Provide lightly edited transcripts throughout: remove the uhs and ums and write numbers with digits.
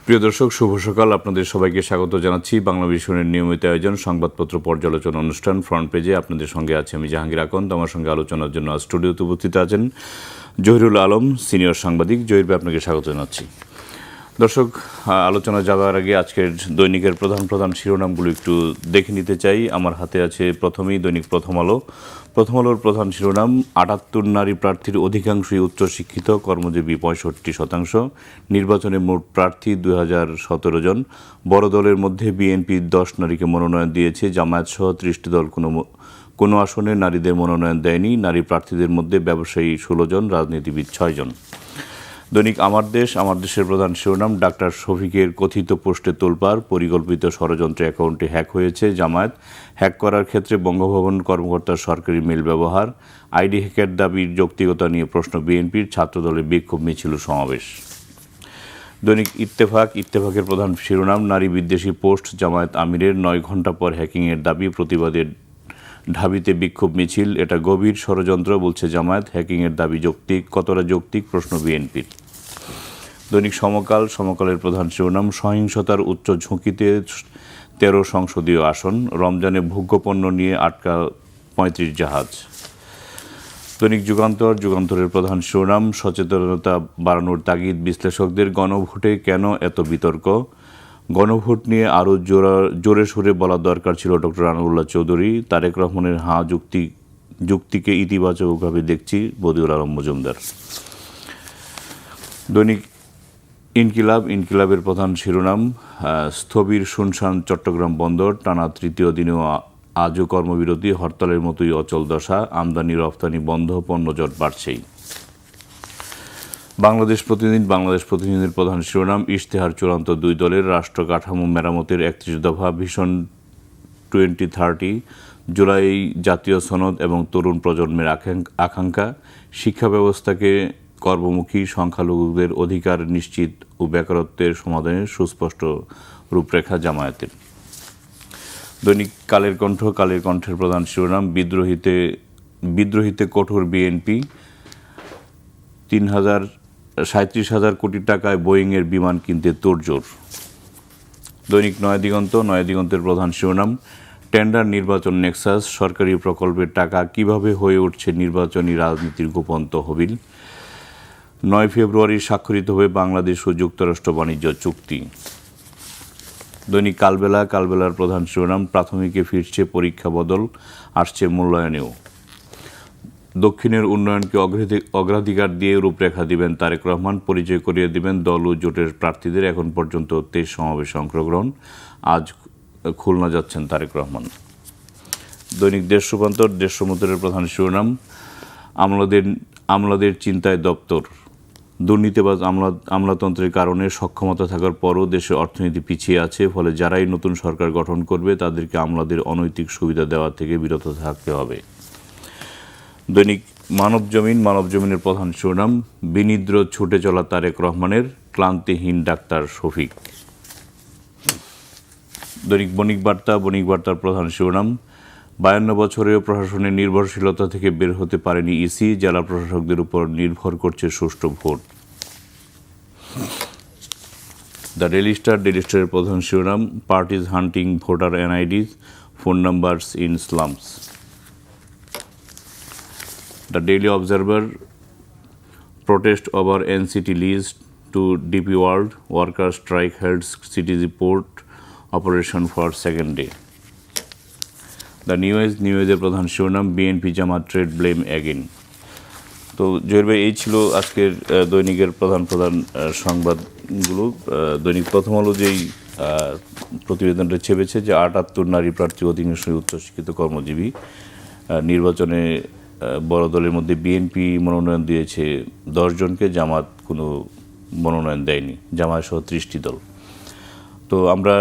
প্রিয় দর্শক, শুভ সকাল। আপনাদের সবাইকে স্বাগত জানাচ্ছি বাংলা ভিশনের নিয়মিত আয়োজন সংবাদপত্র পর্যালোচনা অনুষ্ঠান ফ্রন্ট পেজে। আপনাদের সঙ্গে আছে আমি জাহাঙ্গীর আকন্দ। আমার সঙ্গে আলোচনার জন্য স্টুডিওতে উপস্থিত আছেন জহিরুল আলম, সিনিয়র সাংবাদিক। জহির ভাই, আপনাকে স্বাগত জানাচ্ছি। দর্শক, আলোচনা যাওয়ার আগে আজকের দৈনিকের প্রধান শিরোনামগুলো একটু দেখে নিতে চাই। আমার হাতে আছে প্রথমেই দৈনিক প্রথম আলো। প্রথম আলোর প্রধান শিরোনাম, ৭৮ নারী প্রার্থীর অধিকাংশই উচ্চশিক্ষিত, কর্মজীবী ৬৫%। নির্বাচনে মোট প্রার্থী ২০১৭ জন। বড় দলের মধ্যে বিএনপি ১০ নারীকে মনোনয়ন দিয়েছে। জামায়াতসহ ৩০টি দল কোনো আসনে নারীদের মনোনয়ন দেয়নি। নারী প্রার্থীদের মধ্যে ব্যবসায়ী ১৬ জন, রাজনীতিবিদ ৬ জন। দৈনিক আমার দেশের প্রধান শিরোনাম, ডাক্তার শফিকের কথিত পোস্টে তোলপাড়, পরিকল্পিত ষড়যন্ত্রে অ্যাকাউন্টে হ্যাক হয়েছে। জামায়াত হ্যাক করার ক্ষেত্রে বঙ্গভবন কর্মকর্তার সরকারি মেল ব্যবহার। আইডি হ্যাকের দাবির যৌক্তিকতা নিয়ে প্রশ্ন বিএনপির। ছাত্রদলের বিক্ষোভ মিছিল সমাবেশ। দৈনিক ইত্তেফাকের প্রধান শিরোনাম, নারী বিদ্বেষী পোস্ট জামায়াত আমিরের, ৯ ঘণ্টা পর হ্যাকিংয়ের দাবি, প্রতিবাদের ঢাবিতে বিক্ষোভ মিছিল। এটা গভীর ষড়যন্ত্র বলছে জামায়াত। হ্যাকিংয়ের দাবি যৌক্তিক, কতটা যৌক্তিক প্রশ্ন বিএনপির। দৈনিক সমকালের প্রধান শিরোনাম, সহিংসতার উচ্চ ঝুঁকিতে 13 সংসদীয় আসন। রমজানে ভোগ্যপণ্য নিয়ে আটকা 35 জাহাজ। দৈনিক যুগান্তরের প্রধান শিরোনাম, সচেতনতা বাড়ানোর তাগিদ বিশ্লেষকদের। গণভোটে কেন এত বিতর্ক? গণভোট নিয়ে আরও জোরে সোরে বলা দরকার ছিল ডক্টর আনবুল্লাহ চৌধুরী। তারেক রহমানের যুক্তিকে ইতিবাচকভাবে দেখছি বদিউল আলম মজুমদার। দৈনিক ইনকিলাবের প্রধান শিরোনাম, স্থবির শুনশান চট্টগ্রাম বন্দর। টানা তৃতীয় দিনেও আজও কর্মবিরতি, হরতালের মতোই অচল দশা। আমদানি রফতানি বন্ধ, পণ্যজট বাড়ছেই। বাংলাদেশ প্রতিদিনের প্রধান শিরোনাম, ইশতেহার চূড়ান্ত 2 দলের। রাষ্ট্র কাঠামো মেরামতের 31 দফা, ভিশন 2030, জুলাই জাতীয় সনদ এবং তরুণ প্রজন্মের আকাঙ্ক্ষা। শিক্ষা ব্যবস্থাকে কর্মমুখী, সংখ্যালঘুদের অধিকার নিশ্চিত ও বেকারত্বের সমাধানের সুস্পষ্ট রূপরেখা জামায়াতের। দৈনিক কালের কণ্ঠের প্রধান শিরোনাম, বিদ্রোহীতে কঠোর বিএনপি। 37,000 কোটি টাকায় বোয়িংয়ের বিমান কিনতে তোড়জোড়। দৈনিক নয়াদিগন্তের প্রধান শিরোনাম, টেন্ডার নির্বাচন নেক্সাস। সরকারি প্রকল্পের টাকা কিভাবে হয়ে উঠছে নির্বাচনী রাজনীতির গোপন তহবিল। 9 ফেব্রুয়ারি স্বাক্ষরিত হবে বাংলাদেশ ও যুক্তরাষ্ট্র বাণিজ্য চুক্তি। দৈনিক কালবেলার প্রধান শিরোনাম, প্রাথমিকে ফিরছে পরীক্ষা বদল, আসছে মূল্যায়নেও। দক্ষিণের উন্নয়নকে অগ্রাধিকার দিয়ে রূপরেখা দিবেন তারেক রহমান। পরিচয় করিয়ে দিবেন দল ও জোটের প্রার্থীদের। এখন পর্যন্ত 23 সমাবেশে অংশগ্রহণ। আজ খুলনা যাচ্ছেন তারেক রহমান। দৈনিক দেশমন্ত্রের প্রধান শিরোনাম, আমলাদের চিন্তায় দপ্তর। দুর্নীতিবাজ আমলাতন্ত্রের কারণে সক্ষমতা থাকার পরও দেশের অর্থনীতি পিছিয়ে আছে। ফলে যারাই নতুন সরকার গঠন করবে তাদেরকে আমলাদের অনৈতিক সুবিধা দেওয়া থেকে বিরত থাকতে হবে। দৈনিক মানবজমিনের প্রধান শিরোনাম, বিনিদ্র ছুটে চলা তারেক রহমানের, ক্লান্তিহীন ডাক্তার শফিক। দৈনিক বণিকবার্তার প্রধান শিরোনাম, 52 বছরেও প্রশাসনের নির্ভরশীলতা থেকে বের হতে পারেনি ইসি। জেলা প্রশাসকদের উপর নির্ভর করছে সুষ্ঠু ভোট। দ্য ডেইলি স্টারের প্রধান শিরোনাম, parties hunting voter NIDs, phone numbers in slums. The Daily Observer, protest over NCT lease to DP World, worker strike halts CTG port operation for second day. The নিউজের প্রধান শিরোনাম, BNP Jamaat trade blame again. তো জহির ভাই, এই ছিল আজকের দৈনিকের প্রধান সংবাদগুলো। দৈনিক প্রথম আলো যেই প্রতিবেদনটা ছেপেছে যে ৭৮ নারী প্রার্থী, অধিকাংশই উচ্চশিক্ষিত, কর্মজীবী। নির্বাচনে বড় দলের মধ্যে বিএনপি মনোনয়ন দিয়েছে 10 জনকে, জামাত কোনো মনোনয়ন দেয়নি, জামায়াত সহ 30টি দল। তো আমরা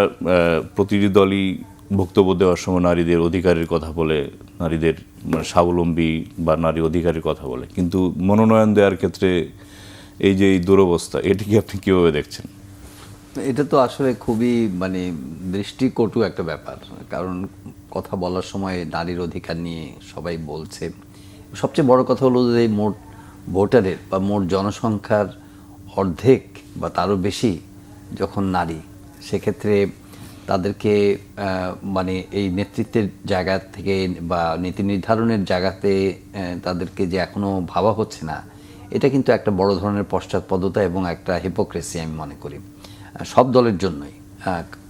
প্রতিটি দলই বক্তব্য দেওয়ার সময় নারীদের অধিকারের কথা বলে, নারীদের স্বাবলম্বী বা নারী অধিকারের কথা বলে, কিন্তু মনোনয়ন দেওয়ার ক্ষেত্রে এই যে এই দুরবস্থা, এটিকে আপনি কীভাবে দেখছেন? এটা তো আসলে খুবই দৃষ্টিকটু একটা ব্যাপার। কারণ কথা বলার সময় নারীর অধিকার নিয়ে সবাই বলছে। সবচেয়ে বড় কথা হলো যে মোট ভোটারের বা মোট জনসংখ্যার অর্ধেক বা তারও বেশি যখন নারী, সেক্ষেত্রে তাদেরকে মানে এই নেতৃত্বের জায়গা থেকে বা নীতি নির্ধারণের জায়গাতে তাদেরকে যে এখনো ভাবা হচ্ছে না, এটা কিন্তু একটা বড় ধরনের পশ্চাৎপদতা এবং একটা হিপোক্রেসি আমি মনে করি সব দলের জন্যই।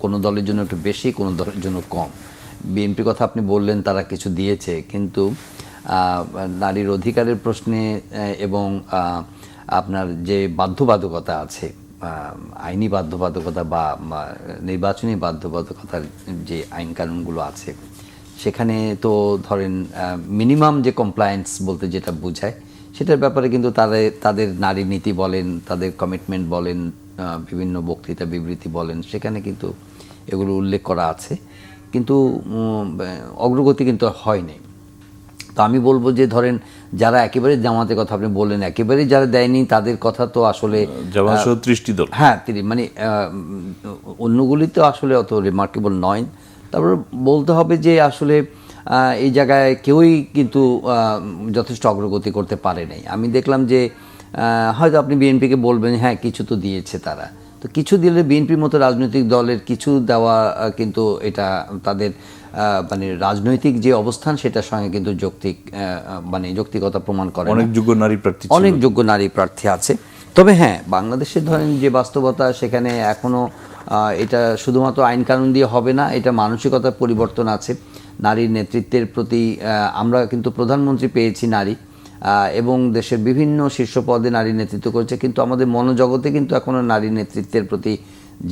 কোনো দলের জন্য একটু বেশি, কোনো দলের জন্য কম। বিএনপির কথা আপনি বললেন, তারা কিছু দিয়েছে, কিন্তু নারীর অধিকারের প্রশ্নে এবং আপনার যে বাধ্যবাধকতা আছে, আইনি বাধ্যবাধকতা বা নির্বাচনী বাধ্যবাধকতার যে আইন কানুনগুলো আছে, সেখানে তো ধরেন মিনিমাম যে কমপ্লায়েন্স বলতে যেটা বোঝায়, সেটার ব্যাপারে কিন্তু তাদের নারী নীতি বলেন, তাদের কমিটমেন্ট বলেন, বিভিন্ন বক্তৃতা বিবৃতি বলেন, সেখানে কিন্তু এগুলো উল্লেখ করা আছে, কিন্তু অগ্রগতি কিন্তু হয়নি। তো আমি বলবো যে ধরেন যারা একেবারে জামাতের কথা আপনি বললেন, একেবারেই যারা দেয়নি তাদের কথা তো আসলে জামাত ৩০টি দল, হ্যাঁ মানে অন্যগুলি তো আসলে অত রিমার্কেবল নয়। তারপর বলতে হবে যে আসলে এই জায়গায় কেউই কিন্তু যথেষ্ট অগ্রগতি করতে পারে নাই। আমি দেখলাম যে হয়তো আপনি বিএনপিকে বলবেন হ্যাঁ কিছু তো দিয়েছে তারা, তো কিছু দিলে বিএনপির মতো রাজনৈতিক দলের কিছু দেওয়া কিন্তু এটা তাদের মানে রাজনৈতিক যে অবস্থান সেটার সঙ্গে কিন্তু মানে যৌক্তিকতা প্রমাণ করে। অনেক যোগ্য নারী প্রার্থী, অনেক যোগ্য নারী প্রার্থী আছে। তবে হ্যাঁ, বাংলাদেশে ধরেন যে বাস্তবতা, সেখানে এখনো এটা শুধুমাত্র আইন কানুন দিয়ে হবে না, এটা মানসিকতার পরিবর্তন আছে। নারীর নেতৃত্বের প্রতি আমরা কিন্তু প্রধানমন্ত্রী পেয়েছি নারী, এবং দেশের বিভিন্ন শীর্ষ পদে নারী নেতৃত্ব করেছে, কিন্তু আমাদের মনোজগতে কিন্তু এখনো নারী নেতৃত্বের প্রতি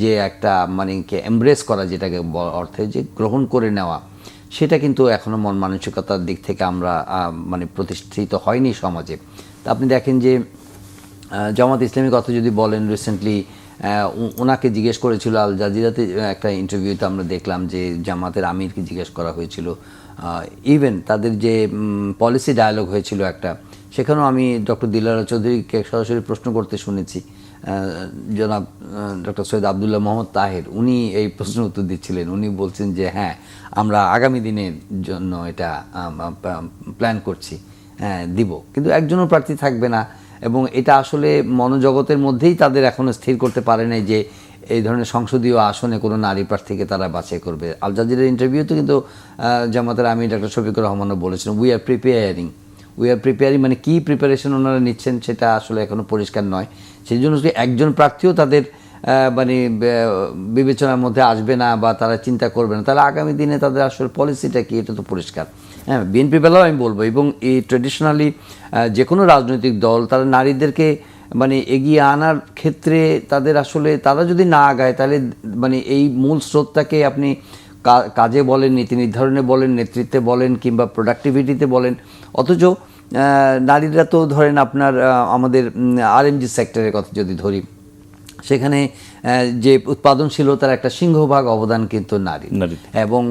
যে একটা মানে এমব্রেস করা, যেটাকে অর্থে যে গ্রহণ করে নেওয়া, সেটা কিন্তু এখনো মন মানসিকতার দিক থেকে আমরা মানে প্রতিষ্ঠিত হয়নি সমাজে। তা আপনি দেখেন যে জামাত ইসলামীর কথা যদি বলেন, রিসেন্টলি ওনাকে জিজ্ঞেস করেছিল আল জাজিরাতে একটা ইন্টারভিউতে, আমরা দেখলাম যে জামাতের আমিরকে জিজ্ঞেস করা হয়েছিল, ইভেন তাদের যে পলিসি ডায়ালগ হয়েছিল একটা, সেখানেও আমি ডক্টর দিলারা চৌধুরীকে সরাসরি প্রশ্ন করতে শুনেছি। জনাব ডক্টর সৈয়দ আবদুল্লাহ মোহাম্মদ তাহের, উনি এই প্রশ্নের উত্তর দিচ্ছিলেন। উনি বলছেন যে হ্যাঁ, আমরা আগামী দিনের জন্য এটা প্ল্যান করছি, হ্যাঁ দিব, কিন্তু একজনও প্রার্থী থাকবে না। এবং এটা আসলে মনোজগতের মধ্যেই তাদের এখনো স্থির করতে পারে নাই যে এই ধরনের সংসদীয় আসনে কোনো নারী প্রার্থীকে তারা বাছাই করবে। আল জাজিরার ইন্টারভিউতে কিন্তু জামাতের আমির ডক্টর শফিকুর রহমানও বলেছেন উই আর প্রিপেয়ারিং, মানে কী প্রিপারেশন ওনারা নিচ্ছেন সেটা আসলে এখনো পরিষ্কার নয়। সেই জন্য একজন প্রার্থীও তাদের মানে বিবেচনার মধ্যে আসবে না বা তারা চিন্তা করবে না, তাহলে আগামী দিনে তাদের আসলে পলিসিটা কি, এটা তো পরিষ্কার। হ্যাঁ, বিএনপি বেলাও আমি বলবো, এবং এই ট্র্যাডিশনালি যে কোনো রাজনৈতিক দল তারা নারীদেরকে মানে এগিয়ে আনার ক্ষেত্রে তাদের আসলে, তারা যদি না আগায় তাহলে মানে এই মূল স্রোতটাকে আপনি কাজে বলেন, নীতি নির্ধারণে বলেন, নেতৃত্বে বলেন, কিংবা প্রোডাক্টিভিটিতে বলেন, অথচ নারীরা তো ধরেন আপনার আমাদের আরএমজি সেক্টরের কথা যদি ধরি, সেখানে যে উৎপাদনশীলতার একটা সিংহভাগ অবদান কিন্তু নারী। এবং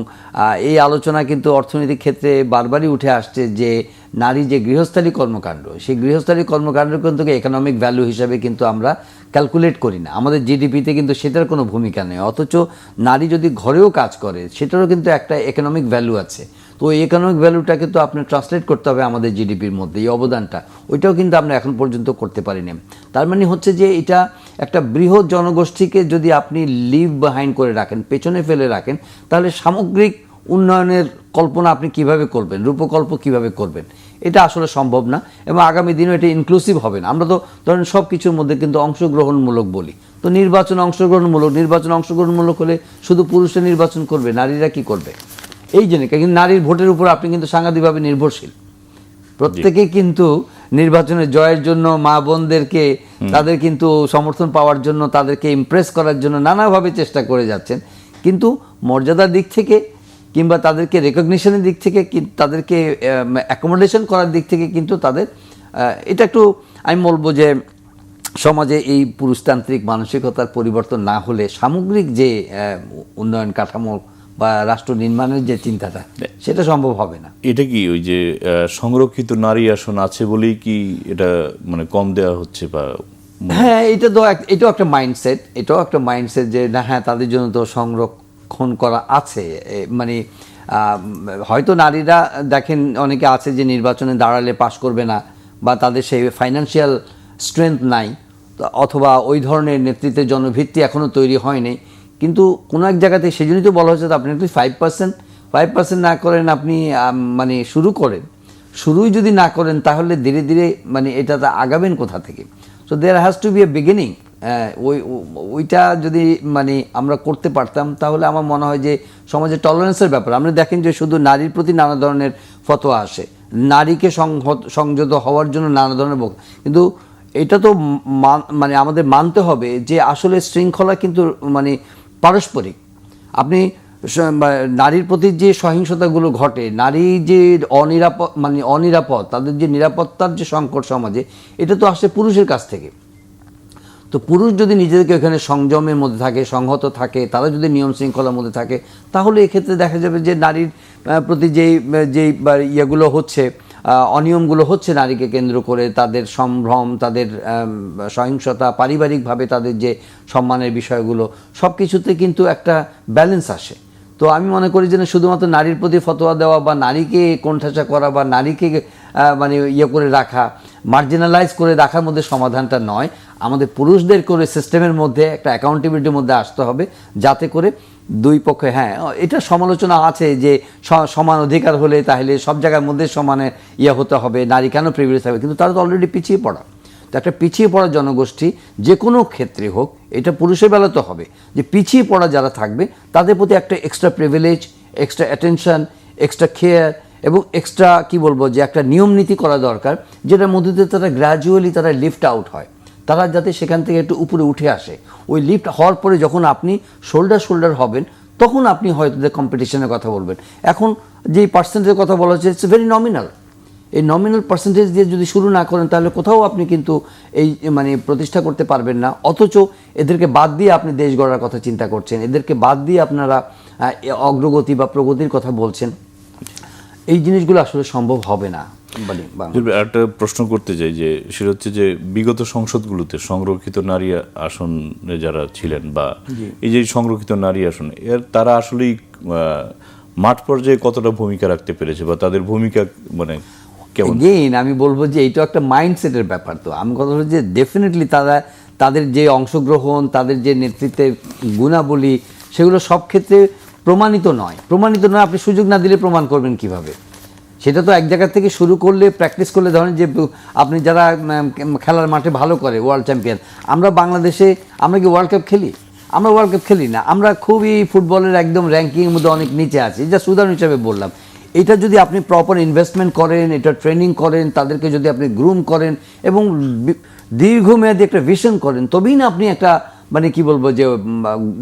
এই আলোচনা কিন্তু অর্থনৈতিক ক্ষেত্রে বারবারই উঠে আসছে যে নারী যে গৃহস্থালী কর্মকাণ্ড, সেই গৃহস্থালী কর্মকাণ্ড কিন্তু ইকোনমিক ভ্যালু হিসাবে কিন্তু আমরা ক্যালকুলেট করি না, আমাদের জিডিপিতে কিন্তু সেটার কোনো ভূমিকা নেই। অথচ নারী যদি ঘরেও কাজ করে সেটারও কিন্তু একটা ইকোনমিক ভ্যালু আছে। তো এই ইকোনমিক ভ্যালুটা কিন্তু আপনার ট্রান্সলেট করতে হবে আমাদের জিডিপির মধ্যে, এই অবদানটা, ওইটাও কিন্তু আমরা এখন পর্যন্ত করতে পারিনি। তার মানে হচ্ছে যে এটা একটা বৃহৎ জনগোষ্ঠীকে যদি আপনি লিভ বিহাইন্ড করে রাখেন, পেছনে ফেলে রাখেন, তাহলে সামগ্রিক উন্নয়নের কল্পনা আপনি কিভাবে করবেন, রূপকল্প কিভাবে করবেন, এটা আসলে সম্ভব না। এবং আগামী দিনে এটা ইনক্লুসিভ হবে না। আমরা তো ধরেন সব কিছুর মধ্যে কিন্তু অংশগ্রহণমূলক বলি, তো নির্বাচন অংশগ্রহণমূলক হলে শুধু পুরুষরা নির্বাচন করবে, নারীরা কি করবে? এই জন্য কিন্তু নারীর ভোটের উপর আপনি কিন্তু সাংঘাতিকভাবে নির্ভরশীল। প্রত্যেকেই কিন্তু নির্বাচনে জয়ের জন্য মা বোনদেরকে, তাদের কিন্তু সমর্থন পাওয়ার জন্য, তাদেরকে ইমপ্রেস করার জন্য নানাভাবে চেষ্টা করে যাচ্ছেন, কিন্তু মর্যাদার দিক থেকে কিংবা তাদেরকে রেকগনিশনের দিক থেকে, তাদেরকে অ্যাকোমোডেশন করার দিক থেকে কিন্তু তাদের এটা একটু, আমি বলবো যে সমাজে এই পুরুষতান্ত্রিক মানসিকতার পরিবর্তন না হলে সামগ্রিক যে উন্নয়ন কাঠামো বা রাষ্ট্র নির্মাণের যে চিন্তাটা, সেটা সম্ভব হবে না। এটা কি ওই যে সংরক্ষিত নারী আসন আছে বলেই কি এটা মানে কম দেওয়া হচ্ছে? বা হ্যাঁ, এটাও একটা মাইন্ডসেট, যে না হ্যাঁ তাদের জন্য তো সংরক্ষণ করা আছে। মানে হয়তো নারীরা দেখেন অনেকে আছে যে নির্বাচনে দাঁড়ালে পাশ করবে না বা তাদের সেই ফাইন্যান্সিয়াল স্ট্রেংথ নাই, তো অথবা ওই ধরনের নেতৃত্বের জনভিত্তি এখনও তৈরি হয়নি। কিন্তু কোনো এক জায়গাতে সেজন্যই তো বলা হচ্ছে আপনি একটু 5% না করেন, আপনি মানে শুরু করেন, শুরুই যদি না করেন তাহলে ধীরে ধীরে মানে এটা আগাবেন কোথা থেকে? So there has to be a beginning. ওইটা যদি মানে আমরা করতে পারতাম তাহলে আমার মনে হয় যে সমাজে টলারেন্সের ব্যাপার। আপনি দেখেন যে শুধু নারীর প্রতি নানা ধরনের ফতোয়া আসে, নারীকে সংযত হওয়ার জন্য নানা ধরনের কিন্তু এটা তো মানে আমাদের মানতে হবে যে আসলে শৃঙ্খলা কিন্তু মানে পারস্পরিক। আপনি নারীর প্রতি যে সহিংসতাগুলো ঘটে, নারী যে অনিরাপদ, তাদের যে নিরাপত্তার যে সংকট সমাজে, এটা তো আসে পুরুষের কাছ থেকে। তো পুরুষ যদি নিজেদেরকে এখানে সংযমের মধ্যে থাকে, সংহত থাকে, তারা যদি নিয়ম শৃঙ্খলার মধ্যে থাকে, তাহলে এক্ষেত্রে দেখা যাবে যে নারীর প্রতি যেই ইয়েগুলো হচ্ছে, অনিয়মগুলো হচ্ছে নারীকে কেন্দ্র করে, তাদের সম্ভ্রম, তাদের সহিংসতা, পারিবারিকভাবে তাদের যে সম্মানের বিষয়গুলো, সব কিছুতে কিন্তু একটা ব্যালেন্স আসে। তো আমি মনে করি যে শুধুমাত্র নারীর প্রতি ফতোয়া দেওয়া বা নারীকে কোণঠাসা করা বা নারীকে মানে করে রাখা, মার্জিনালাইজ করে রাখার মধ্যে সমাধানটা নয়। আমাদের পুরুষদের করে সিস্টেমের মধ্যে একটা অ্যাকাউন্টেবিলিটির মধ্যে আসতে হবে, যাতে করে দুই পক্ষে, হ্যাঁ এটা সমালোচনা আছে যে সমান অধিকার হলে তাহলে সব জায়গার মধ্যে সমানে হতে হবে, নারী কেন প্রিভিলেজ হবে? কিন্তু তারা তো অলরেডি পিছিয়ে পড়া। তো একটা পিছিয়ে পড়া জনগোষ্ঠী যে কোনো ক্ষেত্রে হোক, এটা পুরুষের বেলা তো হবে যে পিছিয়ে পড়া যারা থাকবে তাদের প্রতি একটা extra privilege, extra attention, extra care এবং এক্সট্রা বলবো যে একটা নিয়ম নীতি করা দরকার, যেটার মধ্যে দিয়ে তারা গ্র্যাজুয়ালি তারা লিফট আউট হয়, তারা যাতে সেখান থেকে একটু উপরে উঠে আসে। ওই লিফট হওয়ার পরে যখন আপনি শোল্ডার হবেন, তখন আপনি হয়তো কম্পিটিশনের কথা বলবেন। এখন যেই পার্সেন্টেজের কথা বলা হচ্ছে, ইটস ভেরি নমিনাল। এই নমিনাল পার্সেন্টেজ দিয়ে যদি শুরু না করেন তাহলে কোথাও আপনি কিন্তু এই মানে প্রতিষ্ঠা করতে পারবেন না। অথচ এদেরকে বাদ দিয়ে আপনি দেশ গড়ার কথা চিন্তা করছেন, এদেরকে বাদ দিয়ে আপনারা অগ্রগতি বা প্রগতির কথা বলছেন। এই জিনিসগুলো আসলে সম্ভব হবে না। একটা প্রশ্ন করতে চাই যে সেটা হচ্ছে যে বিগত সংসদগুলোতে সংরক্ষিত নারী আসনে যারা ছিলেন বা এই যে সংরক্ষিত নারী আসনে তারা আসলেই মাঠ পর্যায়ে কতটা ভূমিকা রাখতে পেরেছে বা তাদের ভূমিকা মানে কেমন? আমি বলবো যে এইটা একটা মাইন্ডসেটের ব্যাপার। তো আমি কথা বলছি যে ডেফিনেটলি তাদের যে অংশগ্রহণ, তাদের যে নেতৃত্বের গুণাবলী, সেগুলো সব ক্ষেত্রে প্রমাণিত নয়। আপনি সুযোগ না দিলে প্রমাণ করবেন কিভাবে? সেটা তো এক জায়গা থেকে শুরু করলে, প্র্যাকটিস করলে, ধরেন যে আপনি যারা খেলার মাঠে ভালো করে, ওয়ার্ল্ড চ্যাম্পিয়ন, আমরা বাংলাদেশে আমরা কি ওয়ার্ল্ড কাপ খেলি? আমরা ওয়ার্ল্ড কাপ খেলি না। আমরা খুবই ফুটবলের একদম র্যাঙ্কিংয়ের মধ্যে অনেক নিচে আছি। যা উদাহরণ হিসাবে বললাম। এটা যদি আপনি প্রপার ইনভেস্টমেন্ট করেন, এটা ট্রেনিং করেন, তাদেরকে যদি আপনি গ্রুম করেন এবং দীর্ঘমেয়াদী একটা ভিশন করেন, তবেই না আপনি একটা মানে বলবো যে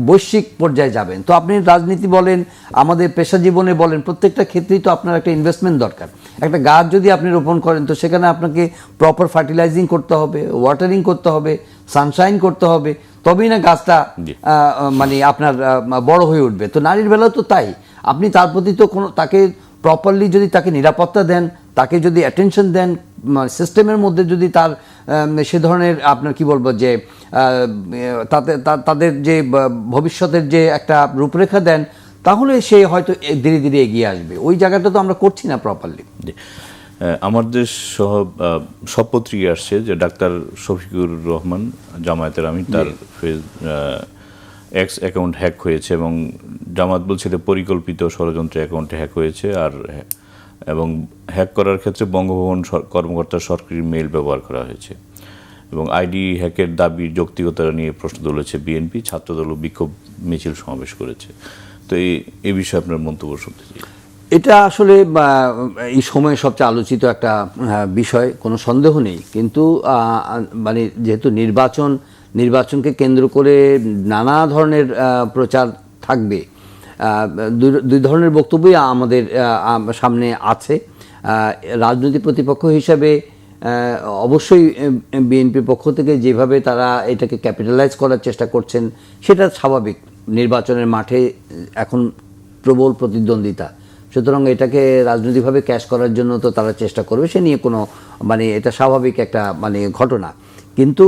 বৈশ্বিক পর্যায়ে যাবেন। তো আপনি রাজনীতি বলেন, আমাদের পেশা জীবনে বলেন, প্রত্যেকটা ক্ষেত্রেই তো আপনার একটা ইনভেস্টমেন্ট দরকার। একটা গাছ যদি আপনি রোপণ করেন, তো সেখানে আপনাকে প্রপার ফার্টিলাইজিং করতে হবে, ওয়াটারিং করতে হবে, সানশাইন করতে হবে, তবেই না গাছটা মানে আপনার বড় হয়ে উঠবে। তো নারীর বেলাও তো তাই। আপনি তার প্রতি তো তাকে প্রপারলি যদি তাকে নিরাপত্তা দেন, তাকে যদি অ্যাটেনশন দেন, সিস্টেমের মধ্যে যদি তার সে ধরনের আপনার বলবো যে তাদের যে ভবিষ্যতের যে একটা রূপরেখা দেন, তাহলে সে হয়তো ধীরে ধীরে এগিয়ে আসবে। ওই জায়গাটা তো আমরা করছি না প্রপারলি। আমাদের সব পত্রিকায় আসছে যে ডাক্তার শফিকুর রহমান জামায়াতের আমির, তার এক্স অ্যাকাউন্ট হ্যাক হয়েছে এবং জামাত বলছে এটা পরিকল্পিত ষড়যন্ত্রে অ্যাকাউন্টে হ্যাক হয়েছে। এবং হ্যাক করার ক্ষেত্রে বঙ্গভবন কর্মকর্তার সরকারি মেইল ব্যবহার করা হয়েছে এবং আইডি হ্যাকের দাবির যৌক্তিকতা নিয়ে প্রশ্ন তুলেছে বিএনপি। ছাত্রদল বিক্ষোভ মিছিল সমাবেশ করেছে। তো এই বিষয়ে আপনার মন্তব্য শুনতে চাই। এটা আসলে এই সময়ে সবচেয়ে আলোচিত একটা বিষয়, কোনো সন্দেহ নেই। কিন্তু মানে যেহেতু নির্বাচনকে কেন্দ্র করে নানা ধরনের প্রচার থাকবে, দুই ধরনের বক্তব্যই আমাদের সামনে আছে। রাজনৈতিক প্রতিপক্ষ হিসাবে অবশ্যই বিএনপির পক্ষ থেকে যেভাবে তারা এটাকে ক্যাপিটালাইজ করার চেষ্টা করছেন, সেটা স্বাভাবিক। নির্বাচনের মাঠে এখন প্রবল প্রতিদ্বন্দ্বিতা, সুতরাং এটাকে রাজনৈতিকভাবে ক্যাশ করার জন্য তো তারা চেষ্টা করবে, সে নিয়ে কোনো মানে এটা স্বাভাবিক একটা মানে ঘটনা। কিন্তু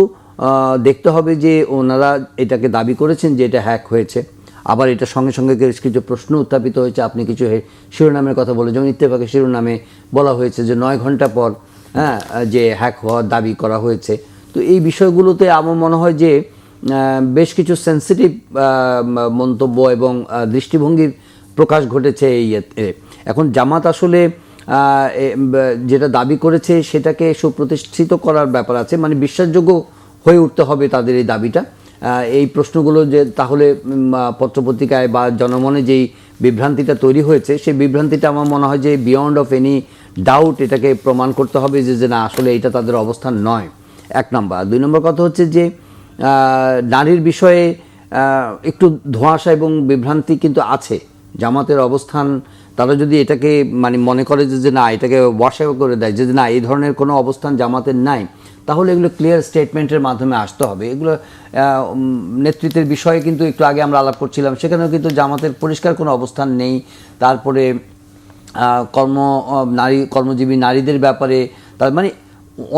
দেখতে হবে যে ওনারা এটাকে দাবি করেছেন যে এটা হ্যাক হয়েছে, আবার এটার সঙ্গে সঙ্গে কিছু প্রশ্ন উত্থাপিত হয়েছে। আপনি কিছু শিরোনামের কথা বলে, যেমন ইত্তেফাকের শিরোনামে বলা হয়েছে যে 9 ঘন্টা পর যে হ্যাক হওয়ার দাবি করা হয়েছে। তো তো এই বিষয়গুলোতে আমার মনে হয় যে বেশ কিছু সেন্সিটিভ মন্তব্য এবং দৃষ্টিভঙ্গির প্রকাশ ঘটেছে এই এখন জামাত আসলে যেটা দাবি করেছে সেটাকে সুপ্রতিষ্ঠিত করার ব্যাপার আছে, মানে বিশ্বাসযোগ্য হয়ে উঠতে হবে তাদের এই দাবিটা। এই প্রশ্নগুলো যে তাহলে পত্রপত্রিকায় বা জনমনে যেই বিভ্রান্তিটা তৈরি হয়েছে সেই বিভ্রান্তিটা আমার মনে হয় যে বিয়ন্ড অফ এনি ডাউট এটাকে প্রমাণ করতে হবে যে না আসলে এটা তাদের অবস্থান নয়, 1 নম্বর। 2 নম্বর কথা হচ্ছে যে নারীর বিষয়ে একটু ধোঁয়াশা এবং বিভ্রান্তি কিন্তু আছে। জামাতের অবস্থান তারা যদি এটাকে মানে মনে করে যে না এটাকে ওয়াশ আউট করে দেয় যে না এই ধরনের কোনো অবস্থান জামাতের নাই, তাহলে এগুলো ক্লিয়ার স্টেটমেন্টের মাধ্যমে আসতে হবে। এগুলো নেতৃত্বের বিষয়ে কিন্তু একটু আগে আমরা আলাপ করছিলাম, সেখানেও কিন্তু জামাতের পরিষ্কার কোনো অবস্থান নেই। তারপরে কর্মজীবী নারীদের ব্যাপারে তার মানে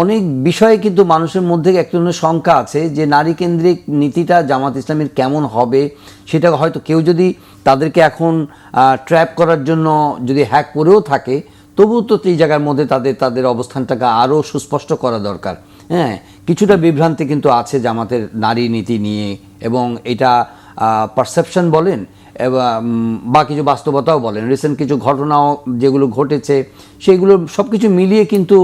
অনেক বিষয়ে কিন্তু মানুষের মধ্যে এক ধরনের শঙ্কা আছে যে নারী কেন্দ্রিক নীতিটা জামাত ইসলামের কেমন হবে সেটা হয়তো কেউ যদি তাদেরকে এখন ট্র্যাপ করার জন্য যদি হ্যাক করেও থাকে, তবুও তো এই জায়গার মধ্যে তাদের অবস্থানটাকে আরও সুস্পষ্ট করা দরকার। হ্যাঁ, কিছুটা বিভ্রান্তি কিন্তু আছে জামাতের নারী নীতি নিয়ে, এবং এটা পারসেপশন বলেন বা কিছু বাস্তবতাও বলেন, রিসেন্ট কিছু ঘটনাও যেগুলো ঘটেছে সেগুলো সব কিছু মিলিয়ে কিন্তু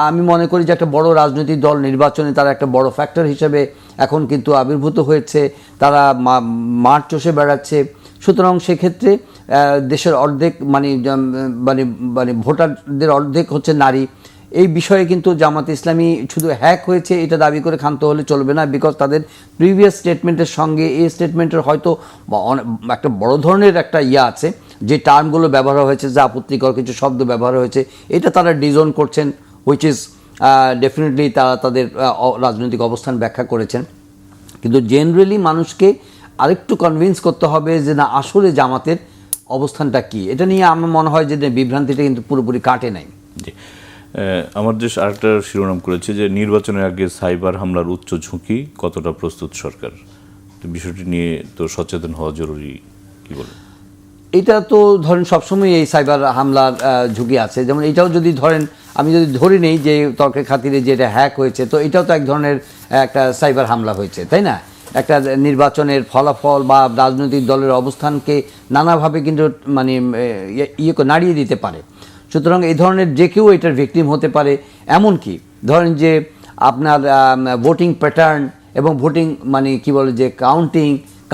আমি মনে করি যে একটা বড় রাজনৈতিক দল নির্বাচনে তারা একটা বড় ফ্যাক্টর হিসেবে এখন কিন্তু আবির্ভূত হয়েছে, তারা মাঠ চষে বেড়াচ্ছে। সুতরাং সেক্ষেত্রে দেশের অর্ধেক মানে মানে মানে ভোটারদের অর্ধেক হচ্ছে নারী। এই বিষয়ে কিন্তু জামাত ইসলামী শুধু হ্যাক হয়েছে এটা দাবি করে ক্ষান্ত হলে চলবে না, বিকজ তাদের প্রিভিয়াস স্টেটমেন্টের সঙ্গে এই স্টেটমেন্টের হয়তো একটা বড় ধরনের একটা আছে, যে টার্মগুলো ব্যবহার হয়েছে, যে আপত্তিকর কিছু শব্দ ব্যবহার হয়েছে, এটা তারা ডিজোন করছেন, হুইচ ইজ ডেফিনেটলি তারা তাদের রাজনৈতিক অবস্থান ব্যাখ্যা করেছেন। কিন্তু জেনারেলি মানুষকে আরেকটু কনভিন্স করতে হবে যে না আসলে জামাতের অবস্থানটা কি, এটা নিয়ে আমার মনে হয় যে বিভ্রান্তিটা কিন্তু পুরোপুরি কাটে নাই। জি, আমার দেশ আরেকটা শিরোনাম করেছে যে নির্বাচনের আগে সাইবার হামলার উচ্চ ঝুঁকি, কতটা প্রস্তুত সরকার? বিষয়টি নিয়ে তো সচেতন হওয়া জরুরি, কি বলেন? এটা তো ধরেন সবসময় এই সাইবার হামলার ঝুঁকি আছে। যেমন এটাও যদি ধরেন আমি যদি ধরে নেই যে তর্কের খাতিরে যে এটা হ্যাক হয়েছে, তো এটাও তো এক ধরনের একটা সাইবার হামলা হয়েছে, তাই না? একটা নির্বাচনের ফলাফল বা রাজনৈতিক দলের অবস্থানকে নানাভাবে কিন্তু মানে নাড়িয়ে দিতে পারে। সুতরাং এই ধরনের যে কেউ এটার ভিকটিম হতে পারে। এমনকি ধরেন যে আপনার ভোটিং প্যাটার্ন এবং ভোটিং মানে কি বলে যে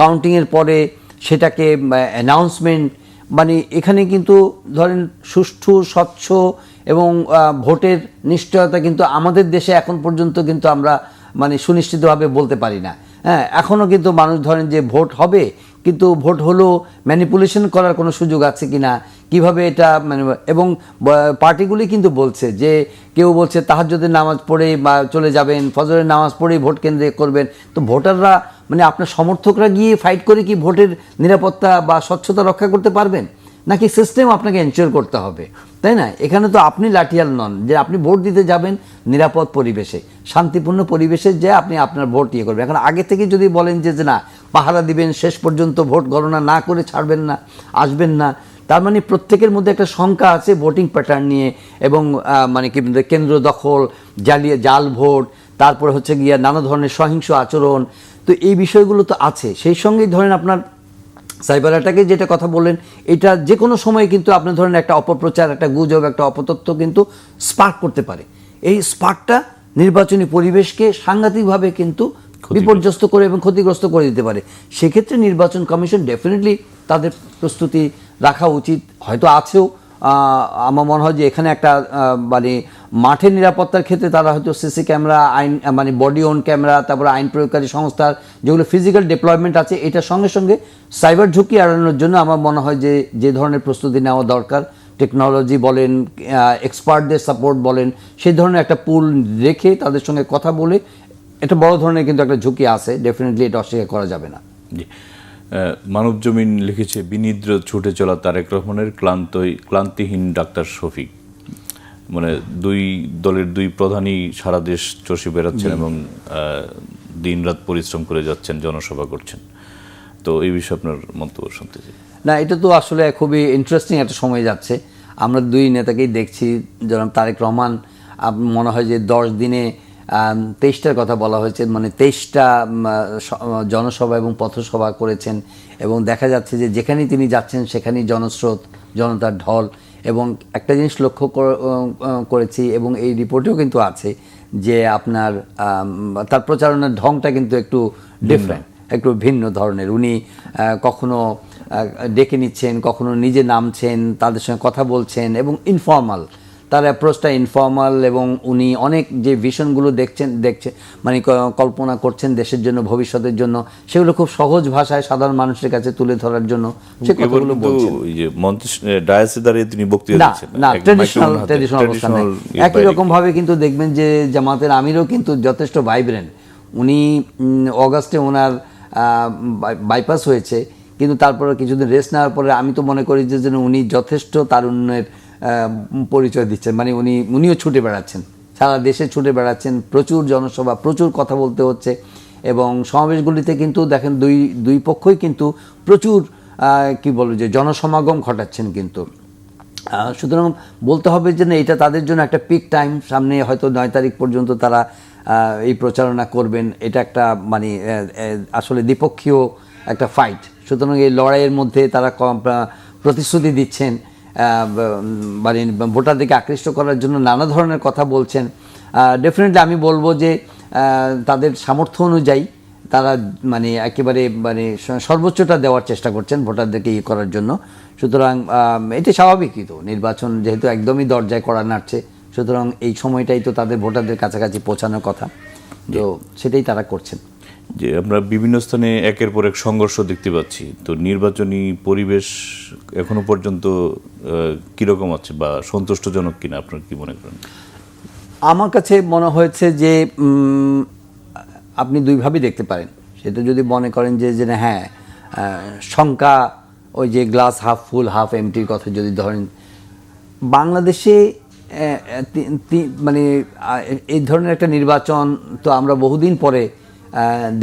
কাউন্টিংয়ের পরে সেটাকে অ্যানাউন্সমেন্ট, মানে এখানে কিন্তু ধরেন সুষ্ঠু স্বচ্ছ এবং ভোটের নিশ্চয়তা কিন্তু আমাদের দেশে এখন পর্যন্ত কিন্তু আমরা মানে সুনিশ্চিতভাবে বলতে পারি না। হ্যাঁ, এখনও কিন্তু মানুষ ধরেন যে ভোট হবে, কিন্তু ভোট হলো ম্যানিপুলেশন করার কোনো সুযোগ আছে কি না, কীভাবে এটা মানে, এবং পার্টিগুলি কিন্তু বলছে যে কেউ বলছে তাহাজ্জুদের নামাজ পড়েই বা চলে যাবেন, ফজরের নামাজ পড়েই ভোট কেন্দ্রে করবেন। তো ভোটাররা মানে আপনার সমর্থকরা গিয়ে ফাইট করে কি ভোটের নিরাপত্তা বা স্বচ্ছতা রক্ষা করতে পারবেন, নাকি সিস্টেম আপনাকে এনশিওর করতে হবে, তাই না? এখানে তো আপনি লাঠিয়াল নন যে আপনি ভোট দিতে যাবেন নিরাপদ পরিবেশে, শান্তিপূর্ণ পরিবেশে যে আপনি আপনার ভোট করবেন। এখন আগে থেকে যদি বলেন যে না পাহারা দিবেন, শেষ পর্যন্ত ভোট গণনা না করে ছাড়বেন না, আসবেন না, তার মানে প্রত্যেকের মধ্যে একটা শঙ্কা আছে ভোটিং প্যাটার্ন নিয়ে, এবং মানে কি কেন্দ্র দখল, জাল ভোট, তারপরে হচ্ছে গিয়ে নানা ধরনের সহিংস আচরণ। তো এই বিষয়গুলো তো আছে। সেই সঙ্গেই ধরেন আপনার সাইবার অ্যাটাকে যেটা কথা বললেন, এটা যে কোনো সময় কিন্তু আপনি ধরেন একটা অপপ্রচার, একটা গুজব, একটা অপতথ্য কিন্তু স্পার্ক করতে পারে। এই স্পার্কটা নির্বাচনী পরিবেশকে সাংঘাতিকভাবে কিন্তু বিপর্যস্ত করে এবং ক্ষতিগ্রস্ত করে দিতে পারে। সেক্ষেত্রে নির্বাচন কমিশন ডেফিনেটলি তাদের প্রস্তুতি রাখা উচিত, হয়তো আছেও। আমার মনে হয় যে এখানে একটা মানে মাঠের নিরাপত্তার ক্ষেত্রে তারা হয়তো সিসি ক্যামেরা, আইন মানে বডি অন ক্যামেরা, তারপরে আইন প্রয়োগকারী সংস্থার যেগুলো ফিজিক্যাল ডেপ্লয়মেন্ট আছে, এটার সঙ্গে সঙ্গে সাইবার ঝুঁকি এড়ানোর জন্য আমার মনে হয় যে ধরনের প্রস্তুতি নেওয়া দরকার, টেকনোলজি বলেন, এক্সপার্টদের সাপোর্ট বলেন, সেই ধরনের একটা পুল রেখে তাদের সঙ্গে কথা বলে, এটা বড় ধরনের কিন্তু একটা ঝুঁকি আছে, ডেফিনেটলি এটা অস্বীকার করা যাবে না। জি, মানবজমিন লিখেছে বিনিদ্র ছুটে চলা তারেক রহমানের ক্লান্তিহীন ডাক্তার শফিক। মানে দুই দলের দুই প্রধানই সারা দেশ চষে বেড়াচ্ছেন এবং দিনরাত পরিশ্রম করে যাচ্ছেন, জনসভা করছেন। তো এই বিষয়ে আপনার মন্তব্য শুনতে চাই। না, এটা তো আসলে খুবই ইন্টারেস্টিং একটা সময় যাচ্ছে। আমরা দুই নেতাকেই দেখছি, যেমন তারেক রহমান মনে হয় যে 10 দিনে 23টার কথা বলা হয়েছে, মানে 23টা জনসভা এবং পথসভা করেছেন, এবং দেখা যাচ্ছে যে যেখানেই তিনি যাচ্ছেন সেখানেই জনস্রোত, জনতার ঢল। এবং একটা জিনিস লক্ষ্য করেছি, এবং এই রিপোর্টেও কিন্তু আছে, যে আপনার তার প্রচারণার ঢংটা কিন্তু একটু ডিফারেন্ট, একটু ভিন্ন ধরনের। উনি কখনো ডেকে নিচ্ছেন, কখনো নিজে নামছেন, তাদের সঙ্গে কথা বলছেন, এবং ইনফর্মাল, তার অ্যাপ্রোচটা ইনফর্মাল। এবং উনি অনেক যে ভিশনগুলো দেখছেন মানে কল্পনা করছেন দেশের জন্য, ভবিষ্যতের জন্য, সেগুলো খুব সহজ ভাষায় সাধারণ মানুষের কাছে তুলে ধরার জন্য সে কথাগুলো বলছেন। এই যে মঞ্চে ডায়াসে দাঁড়িয়ে তিনি বক্তৃতা দিচ্ছেন না, ট্র্যাডিশনাল অবস্থা নেই। একই রকম ভাবে কিন্তু দেখবেন যে জামাতের আমিরও কিন্তু যথেষ্ট ভাইব্রেন্ট। উনি অগাস্টে ওনার বাইপাস হয়েছে, কিন্তু তারপরে কিছুদিন রেস্ট নেওয়ার পরে আমি তো মনে করি যে যেন উনি যথেষ্ট তারুণ্যের পরিচয় দিচ্ছেন। মানে উনিও ছুটে বেড়াচ্ছেন, সারা দেশে ছুটে বেড়াচ্ছেন, প্রচুর জনসভা, প্রচুর কথা বলতে হচ্ছে। এবং সমাবেশগুলিতে কিন্তু দেখেন দুই পক্ষই কিন্তু প্রচুর কি বলবো যে জনসমাগম ঘটাচ্ছেন কিন্তু। সুতরাং বলতে হবে যে না, এটা তাদের জন্য একটা পিক টাইম। সামনে হয়তো 9 তারিখ পর্যন্ত তারা এই প্রচারণা করবেন। এটা একটা মানে আসলে দ্বিপক্ষীয় একটা ফাইট। সুতরাং এই লড়াইয়ের মধ্যে তারা প্রতিশ্রুতি দিচ্ছেন, মানে ভোটারদেরকে আকৃষ্ট করার জন্য নানা ধরনের কথা বলছেন। ডেফিনেটলি আমি বলবো যে তাদের সামর্থ্য অনুযায়ী তারা মানে একেবারে মানে সর্বোচ্চটা দেওয়ার চেষ্টা করছেন ভোটারদেরকে করার জন্য। সুতরাং এটা স্বাভাবিকই, তো নির্বাচন যেহেতু একদমই দরজায় কড়া নাড়ছে, সুতরাং এই সময়টাই তো তাদের ভোটারদের কাছাকাছি পৌঁছানোর কথা, তো সেটাই তারা করছেন। যে আমরা বিভিন্ন স্থানে একের পর এক সংঘর্ষ দেখতে পাচ্ছি, তো নির্বাচনী পরিবেশ এখনো পর্যন্ত কিরকম আছে বা সন্তুষ্টজনক কিনা আপনার কি মনে করেন? আমার কাছে মনে হয়েছে যে আপনি দুইভাবেই দেখতে পারেন। সেটা যদি মনে করেন যে হ্যাঁ, শঙ্কা, ওই যে গ্লাস হাফ ফুল হাফ এমটির কথা যদি ধরেন, বাংলাদেশে মানে এই ধরনের একটা নির্বাচন তো আমরা বহুদিন পরে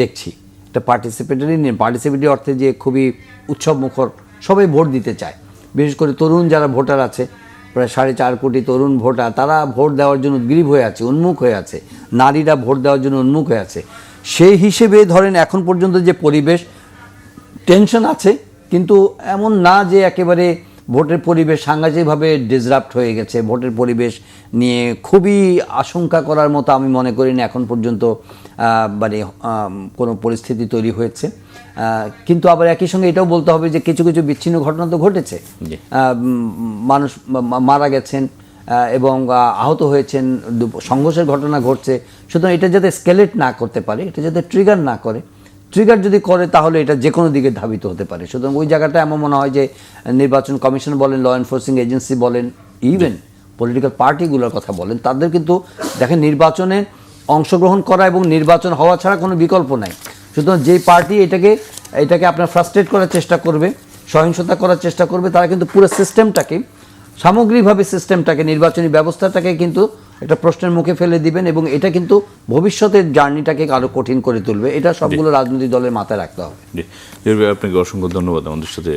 দেখছি। একটা পার্টিসিপেটরি অর্থে যে খুবই উৎসব মুখর, সবাই ভোট দিতে চায়। বিশেষ করে তরুণ যারা ভোটার আছে, প্রায় 4.5 কোটি তরুণ ভোটার, তারা ভোট দেওয়ার জন্য উদ্গ্রীব হয়ে আছে, উন্মুখ হয়ে আছে। নারীরা ভোট দেওয়ার জন্য উন্মুখ হয়ে আছে। সেই হিসেবে ধরেন এখন পর্যন্ত যে পরিবেশ, টেনশন আছে, কিন্তু এমন না যে একেবারে ভোটের পরিবেশ সাংঘাতিকভাবে ডিসরাপ্ট হয়ে গেছে। ভোটের পরিবেশ নিয়ে খুবই আশঙ্কা করার মতো আমি মনে করি না এখন পর্যন্ত মানে কোনো পরিস্থিতি তৈরি হয়েছে। কিন্তু আবার একই সঙ্গে এটাও বলতে হবে যে কিছু কিছু বিচ্ছিন্ন ঘটনা তো ঘটেছে। মানুষ মারা গেছেন এবং আহত হয়েছেন, সংঘর্ষের ঘটনা ঘটছে। সুতরাং এটা যাতে স্কেলেট না করতে পারে, এটা যাতে ট্রিগার না করে, ট্রিগার যদি করে তাহলে এটা যে কোনো দিকে ধাবিত হতে পারে। সুতরাং ওই জায়গাটা এমন মনে হয় যে নির্বাচন কমিশন বলেন, ল এনফোর্সিং এজেন্সি বলেন, ইভেন পলিটিক্যাল পার্টিগুলোর কথা বলেন, তাদের কিন্তু দেখেন নির্বাচনে অংশগ্রহণ করা এবং নির্বাচন হওয়া ছাড়া কোনো বিকল্প নাই। সুতরাং যেই পার্টি এটাকে আপনার ফ্রাস্ট্রেট করার চেষ্টা করবে, সহিংসতা করার চেষ্টা করবে, তারা কিন্তু পুরো সিস্টেমটাকে, সামগ্রিকভাবে সিস্টেমটাকে, নির্বাচনী ব্যবস্থাটাকে কিন্তু একটা প্রশ্নের মুখে ফেলে দিবেন, এবং এটা কিন্তু ভবিষ্যতের জার্নিটাকে আরো কঠিন করে তুলবে। এটা সবগুলো রাজনৈতিক দলের মাথায় রাখতে হবে। আপনাকে অসংখ্য ধন্যবাদ আমাদের সাথে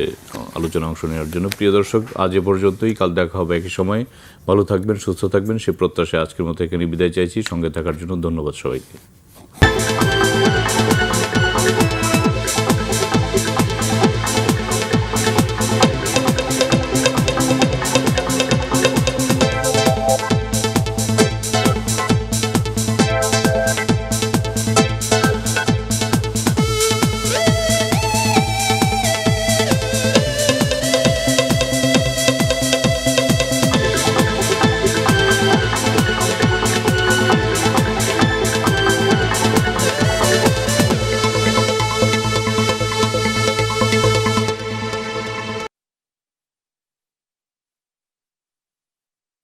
আলোচনা অংশ নেওয়ার জন্য। প্রিয় দর্শক, আজ এ পর্যন্তই। কাল দেখা হবে একই সময়। ভালো থাকবেন, সুস্থ থাকবেন, সে প্রত্যাশায় আজকের মতো এখানে বিদায় চাইছি। সঙ্গে থাকার জন্য ধন্যবাদ সবাইকে।